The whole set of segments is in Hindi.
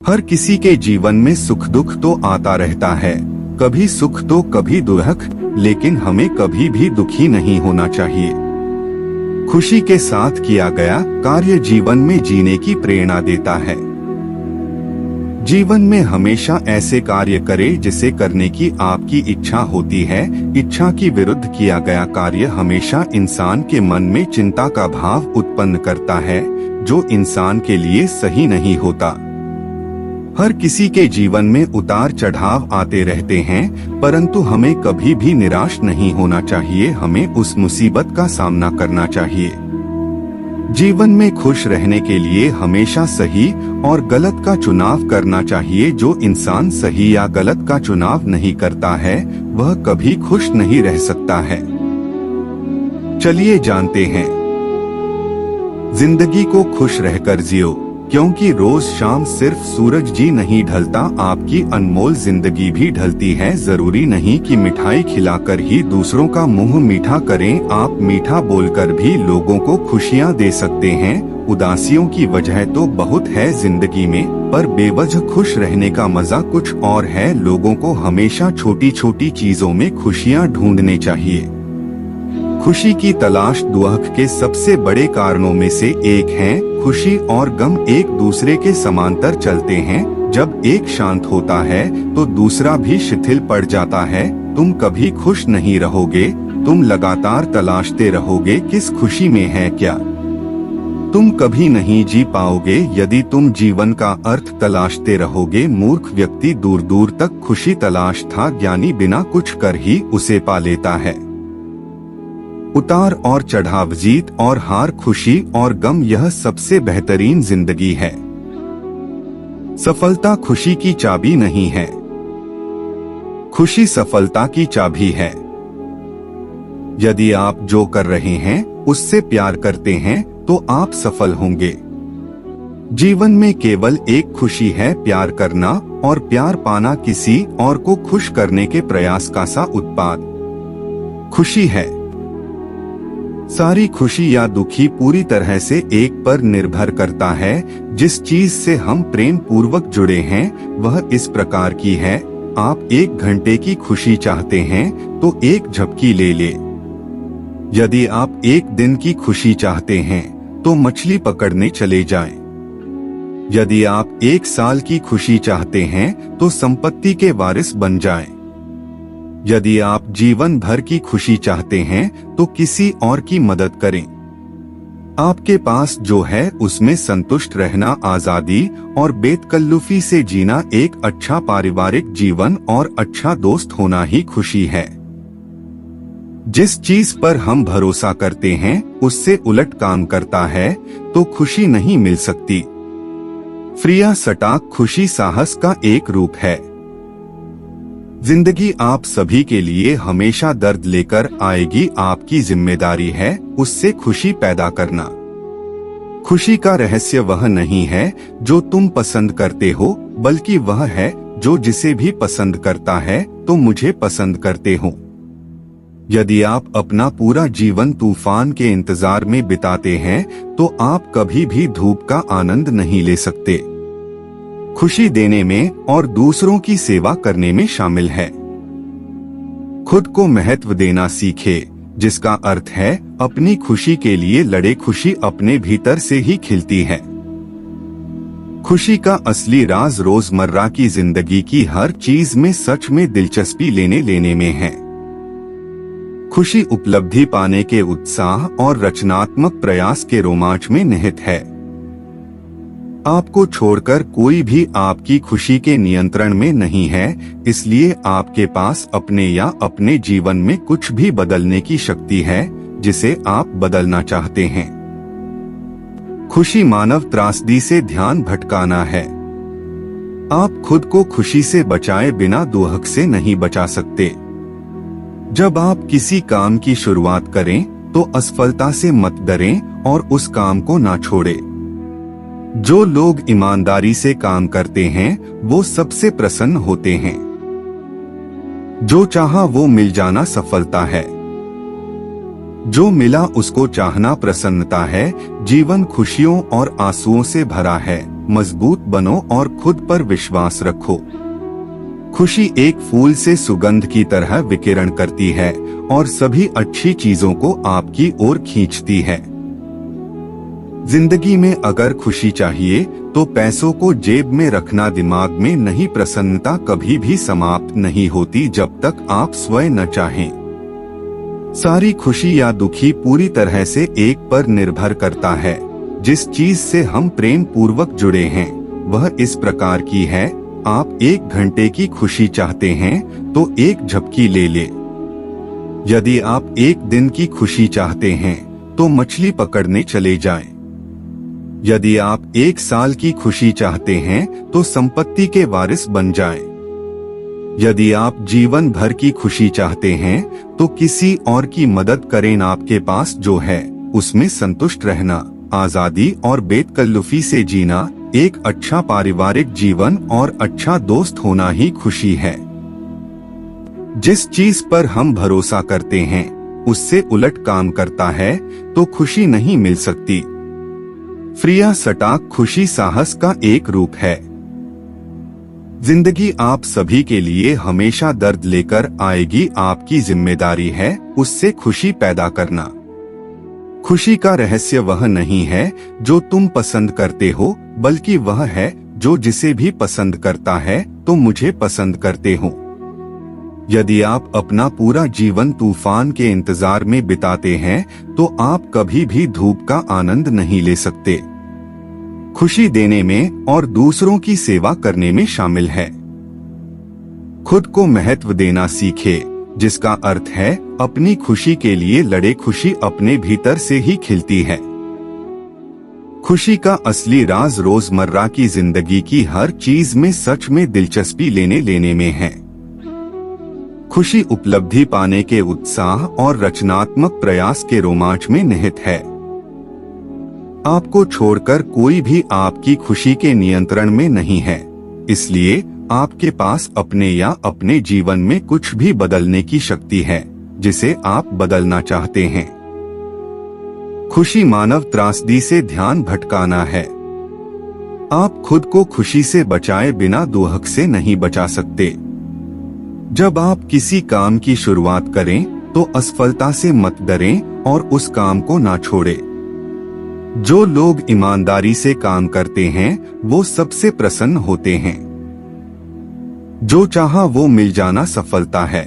हर किसी के जीवन में सुख दुख तो आता रहता है, कभी सुख तो कभी दुख, लेकिन हमें कभी भी दुखी नहीं होना चाहिए। खुशी के साथ किया गया कार्य जीवन में जीने की प्रेरणा देता है। जीवन में हमेशा ऐसे कार्य करें जिसे करने की आपकी इच्छा होती है। इच्छा की विरुद्ध किया गया कार्य हमेशा इंसान के मन में चिंता का भाव उत्पन्न करता है, जो इंसान के लिए सही नहीं होता। हर किसी के जीवन में उतार चढ़ाव आते रहते हैं, परंतु हमें कभी भी निराश नहीं होना चाहिए। हमें उस मुसीबत का सामना करना चाहिए। जीवन में खुश रहने के लिए हमेशा सही और गलत का चुनाव करना चाहिए। जो इंसान सही या गलत का चुनाव नहीं करता है, वह कभी खुश नहीं रह सकता है। चलिए जानते हैं, जिंदगी को खुश रहकर जियो, क्योंकि रोज शाम सिर्फ सूरज जी नहीं ढलता, आपकी अनमोल जिंदगी भी ढलती है। जरूरी नहीं कि मिठाई खिलाकर ही दूसरों का मुंह मीठा करें, आप मीठा बोलकर भी लोगों को खुशियां दे सकते हैं। उदासियों की वजह तो बहुत है जिंदगी में, पर बेवजह खुश रहने का मजा कुछ और है। लोगों को हमेशा छोटी छोटी चीजों में खुशियां ढूंढनी चाहिए। खुशी की तलाश दुख के सबसे बड़े कारणों में से एक है। खुशी और गम एक दूसरे के समांतर चलते हैं। जब एक शांत होता है तो दूसरा भी शिथिल पड़ जाता है। तुम कभी खुश नहीं रहोगे, तुम लगातार तलाशते रहोगे किस खुशी में है क्या। तुम कभी नहीं जी पाओगे यदि तुम जीवन का अर्थ तलाशते रहोगे। मूर्ख व्यक्ति दूर दूर तक खुशी तलाश था, ज्ञानी बिना कुछ कर ही उसे पा लेता है। उतार और चढ़ाव, जीत और हार, खुशी और गम, यह सबसे बेहतरीन जिंदगी है। सफलता खुशी की चाबी नहीं है, खुशी सफलता की चाबी है। यदि आप जो कर रहे हैं उससे प्यार करते हैं तो आप सफल होंगे। जीवन में केवल एक खुशी है, प्यार करना, और प्यार पाना किसी और को खुश करने के प्रयास का सा उत्पाद खुशी है। सारी खुशी या दुखी पूरी तरह से एक पर निर्भर करता है। जिस चीज से हम प्रेम पूर्वक जुड़े हैं वह इस प्रकार की है। आप 1 घंटे की खुशी चाहते हैं तो एक झपकी ले ले। यदि आप 1 दिन की खुशी चाहते हैं तो मछली पकड़ने चले जाएं। यदि आप 1 साल की खुशी चाहते हैं तो संपत्ति के वारिस बन जाएं। यदि आप जीवन भर की खुशी चाहते हैं तो किसी और की मदद करें। आपके पास जो है उसमें संतुष्ट रहना, आजादी और बेतकल्लुफी से जीना, एक अच्छा पारिवारिक जीवन और अच्छा दोस्त होना ही खुशी है। जिस चीज पर हम भरोसा करते हैं उससे उलट काम करता है तो खुशी नहीं मिल सकती। फ्रिया सटाक, खुशी साहस का एक रूप है। जिंदगी आप सभी के लिए हमेशा दर्द लेकर आएगी, आपकी जिम्मेदारी है उससे खुशी पैदा करना। खुशी का रहस्य वह नहीं है जो तुम पसंद करते हो, बल्कि वह है जो जिसे भी पसंद करता है तो मुझे पसंद करते हो। यदि आप अपना पूरा जीवन तूफान के इंतजार में बिताते हैं तो आप कभी भी धूप का आनंद नहीं ले सकते। खुशी देने में और दूसरों की सेवा करने में शामिल है। खुद को महत्व देना सीखे, जिसका अर्थ है अपनी खुशी के लिए लड़े। खुशी अपने भीतर से ही खिलती है। खुशी का असली राज रोजमर्रा की जिंदगी की हर चीज में सच में दिलचस्पी लेने में है। खुशी उपलब्धि पाने के उत्साह और रचनात्मक प्रयास के रोमांच में निहित है। आपको छोड़कर कोई भी आपकी खुशी के नियंत्रण में नहीं है, इसलिए आपके पास अपने या अपने जीवन में कुछ भी बदलने की शक्ति है जिसे आप बदलना चाहते हैं। खुशी मानव त्रासदी से ध्यान भटकाना है। आप खुद को खुशी से बचाए बिना दुख से नहीं बचा सकते। जब आप किसी काम की शुरुआत करें तो असफलता से मत डरें और उस काम को ना छोड़ें। जो लोग ईमानदारी से काम करते हैं वो सबसे प्रसन्न होते हैं। जो चाहा वो मिल जाना सफलता है। जो मिला उसको चाहना प्रसन्नता है। जीवन खुशियों और आंसुओं से भरा है। मजबूत बनो और खुद पर विश्वास रखो। खुशी एक फूल से सुगंध की तरह विकिरण करती है और सभी अच्छी चीजों को आपकी ओर खींचती है। जिंदगी में अगर खुशी चाहिए तो पैसों को जेब में रखना दिमाग में नहीं। प्रसन्नता कभी भी समाप्त नहीं होती जब तक आप स्वयं न चाहें। सारी खुशी या दुखी पूरी तरह से एक पर निर्भर करता है। जिस चीज से हम प्रेम पूर्वक जुड़े हैं वह इस प्रकार की है। आप 1 घंटे की खुशी चाहते हैं तो एक झपकी ले ले। यदि आप 1 दिन की खुशी चाहते हैं तो मछली पकड़ने चले जाएं। यदि आप 1 साल की खुशी चाहते हैं तो संपत्ति के वारिस बन जाएं। यदि आप जीवन भर की खुशी चाहते हैं तो किसी और की मदद करें। आपके पास जो है उसमें संतुष्ट रहना, आजादी और बेतकल्लुफी से जीना, एक अच्छा पारिवारिक जीवन और अच्छा दोस्त होना ही खुशी है। जिस चीज पर हम भरोसा करते हैं उससे उलट काम करता है तो खुशी नहीं मिल सकती। फ्रिया स्टाक खुशी साहस का एक रूप है। जिंदगी आप सभी के लिए हमेशा दर्द लेकर आएगी। आपकी जिम्मेदारी है उससे खुशी पैदा करना। खुशी का रहस्य वह नहीं है जो तुम पसंद करते हो, बल्कि वह है जो जिसे भी पसंद करता है तो मुझे पसंद करते हो। यदि आप अपना पूरा जीवन तूफान के इंतजार में बिताते हैं तो आप कभी भी धूप का आनंद नहीं ले सकते। खुशी देने में और दूसरों की सेवा करने में शामिल है। खुद को महत्व देना सीखे, जिसका अर्थ है अपनी खुशी के लिए लड़े। खुशी अपने भीतर से ही खिलती है। खुशी का असली राज रोजमर्रा की जिंदगी की हर चीज में सच में दिलचस्पी लेने में है। खुशी उपलब्धि पाने के उत्साह और रचनात्मक प्रयास के रोमांच में निहित है। आपको छोड़कर कोई भी आपकी खुशी के नियंत्रण में नहीं है, इसलिए आपके पास अपने या अपने जीवन में कुछ भी बदलने की शक्ति है जिसे आप बदलना चाहते हैं। खुशी मानव त्रासदी से ध्यान भटकाना है। आप खुद को खुशी से बचाए बिना दुख से नहीं बचा सकते। जब आप किसी काम की शुरुआत करें तो असफलता से मत डरें और उस काम को ना छोड़ें। जो लोग ईमानदारी से काम करते हैं वो सबसे प्रसन्न होते हैं। जो चाहा वो मिल जाना सफलता है।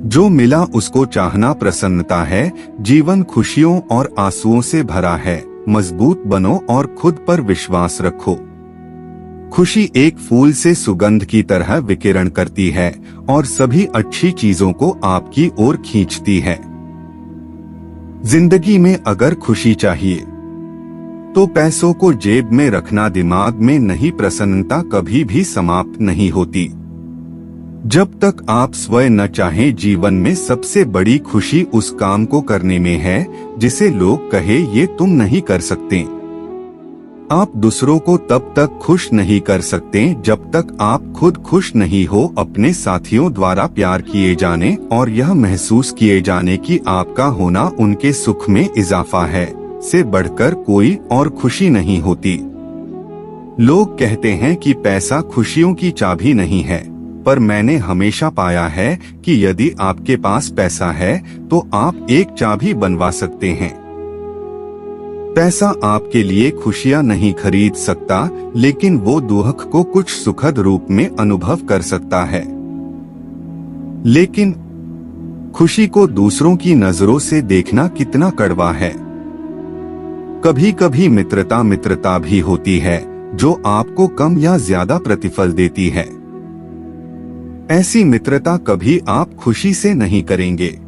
जो मिला उसको चाहना प्रसन्नता है। जीवन खुशियों और आंसुओं से भरा है। मजबूत बनो और खुद पर विश्वास रखो। खुशी एक फूल से सुगंध की तरह विकिरण करती है और सभी अच्छी चीजों को आपकी ओर खींचती है। जिंदगी में अगर खुशी चाहिए तो पैसों को जेब में रखना दिमाग में नहीं। प्रसन्नता कभी भी समाप्त नहीं होती जब तक आप स्वयं न चाहें। जीवन में सबसे बड़ी खुशी उस काम को करने में है जिसे लोग कहे ये तुम नहीं कर सकते। आप दूसरों को तब तक खुश नहीं कर सकते जब तक आप खुद खुश नहीं हो। अपने साथियों द्वारा प्यार किए जाने और यह महसूस किए जाने कि आपका होना उनके सुख में इजाफा है से बढ़कर कोई और खुशी नहीं होती। लोग कहते हैं कि पैसा खुशियों की चाबी नहीं है, पर मैंने हमेशा पाया है कि यदि आपके पास पैसा है तो आप एक चाबी बनवा सकते हैं। पैसा आपके लिए खुशियां नहीं खरीद सकता, लेकिन वो दुख को कुछ सुखद रूप में अनुभव कर सकता है। लेकिन खुशी को दूसरों की नजरों से देखना कितना कड़वा है। कभी कभी मित्रता भी होती है जो आपको कम या ज्यादा प्रतिफल देती है। ऐसी मित्रता कभी आप खुशी से नहीं करेंगे।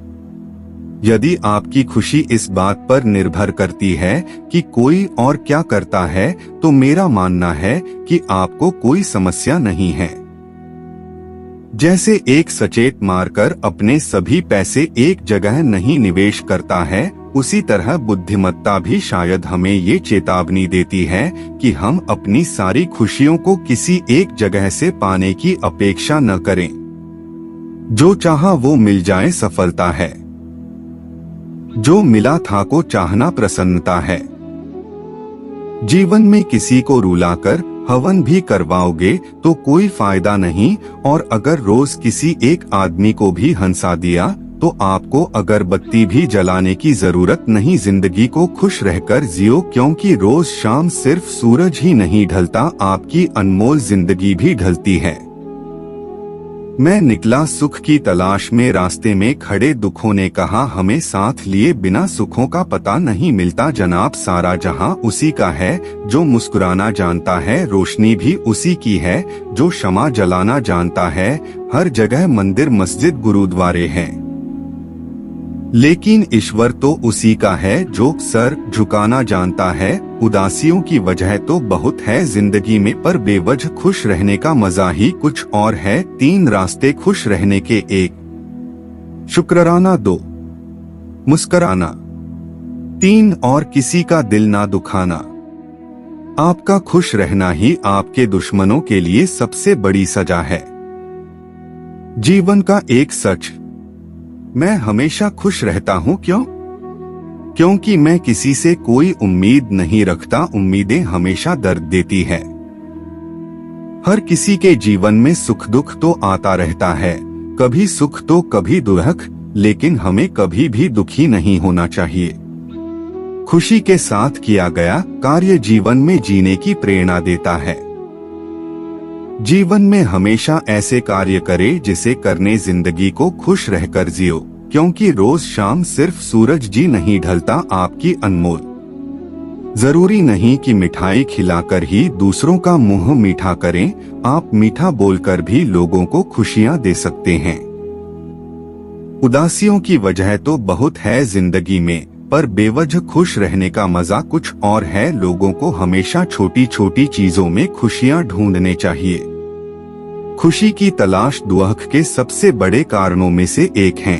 यदि आपकी खुशी इस बात पर निर्भर करती है कि कोई और क्या करता है तो मेरा मानना है कि आपको कोई समस्या नहीं है। जैसे एक सचेत मारकर अपने सभी पैसे एक जगह नहीं निवेश करता है, उसी तरह बुद्धिमत्ता भी शायद हमें ये चेतावनी देती है कि हम अपनी सारी खुशियों को किसी एक जगह से पाने की अपेक्षा न करें। जो चाहा वो मिल जाए सफलता है। जो मिला था को चाहना प्रसन्नता है। जीवन में किसी को रुलाकर हवन भी करवाओगे तो कोई फायदा नहीं, और अगर रोज किसी एक आदमी को भी हंसा दिया तो आपको अगरबत्ती भी जलाने की जरूरत नहीं। जिंदगी को खुश रहकर जियो, क्योंकि रोज शाम सिर्फ सूरज ही नहीं ढलता, आपकी अनमोल जिंदगी भी ढलती है। मैं निकला सुख की तलाश में, रास्ते में खड़े दुखों ने कहा हमें साथ लिए बिना सुखों का पता नहीं मिलता। जनाब सारा जहां उसी का है जो मुस्कुराना जानता है, रोशनी भी उसी की है जो शमा जलाना जानता है। हर जगह मंदिर मस्जिद गुरुद्वारे हैं, लेकिन ईश्वर तो उसी का है जो सर झुकाना जानता है। उदासियों की वजह तो बहुत है जिंदगी में, पर बेवजह खुश रहने का मजा ही कुछ और है। 3 रास्ते खुश रहने के, 1 शुक्राना, 2 मुस्कुराना, 3 और किसी का दिल ना दुखाना। आपका खुश रहना ही आपके दुश्मनों के लिए सबसे बड़ी सजा है। जीवन का एक सच, मैं हमेशा खुश रहता हूँ। क्यों? क्योंकि मैं किसी से कोई उम्मीद नहीं रखता। उम्मीदें हमेशा दर्द देती है। हर किसी के जीवन में सुख दुख तो आता रहता है, कभी सुख तो कभी दुख, लेकिन हमें कभी भी दुखी नहीं होना चाहिए। खुशी के साथ किया गया कार्य जीवन में जीने की प्रेरणा देता है। जीवन में हमेशा ऐसे कार्य करे जिसे करने जिंदगी को खुश रहकर जियो, क्योंकि रोज शाम सिर्फ सूरज जी नहीं ढलता, आपकी अनमोल। जरूरी नहीं कि मिठाई खिलाकर ही दूसरों का मुंह मीठा करें, आप मीठा बोलकर भी लोगों को खुशियां दे सकते हैं। उदासियों की वजह तो बहुत है जिंदगी में, पर बेवजह खुश रहने का मजा कुछ और है। लोगों को हमेशा छोटी छोटी चीजों में खुशियां ढूंढने चाहिए। खुशी की तलाश दुख के सबसे बड़े कारणों में से एक है।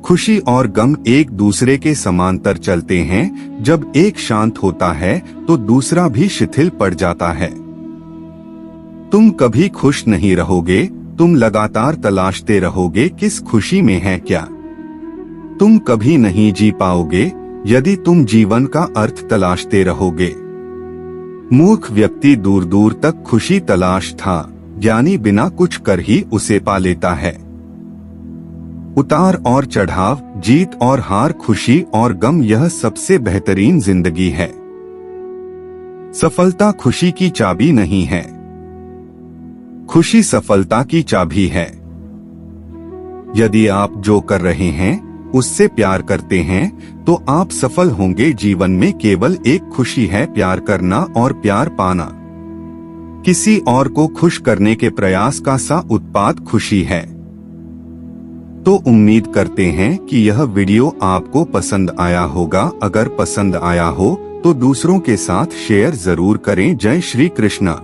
खुशी और गम एक दूसरे के समांतर चलते हैं। जब एक शांत होता है तो दूसरा भी शिथिल पड़ जाता है। तुम कभी खुश नहीं रहोगे, तुम लगातार तलाशते रहोगे किस खुशी में है क्या। तुम कभी नहीं जी पाओगे यदि तुम जीवन का अर्थ तलाशते रहोगे। मूर्ख व्यक्ति दूर दूर तक खुशी तलाश था, ज्ञानी बिना कुछ कर ही उसे पा लेता है। उतार और चढ़ाव, जीत और हार, खुशी और गम, यह सबसे बेहतरीन जिंदगी है। सफलता खुशी की चाबी नहीं है, खुशी सफलता की चाबी है। यदि आप जो कर रहे हैं उससे प्यार करते हैं तो आप सफल होंगे। जीवन में केवल एक खुशी है, प्यार करना और प्यार पाना। किसी और को खुश करने के प्रयास का सा उत्पाद खुशी है। तो उम्मीद करते हैं कि यह वीडियो आपको पसंद आया होगा। अगर पसंद आया हो तो दूसरों के साथ शेयर जरूर करें। जय श्री कृष्ण।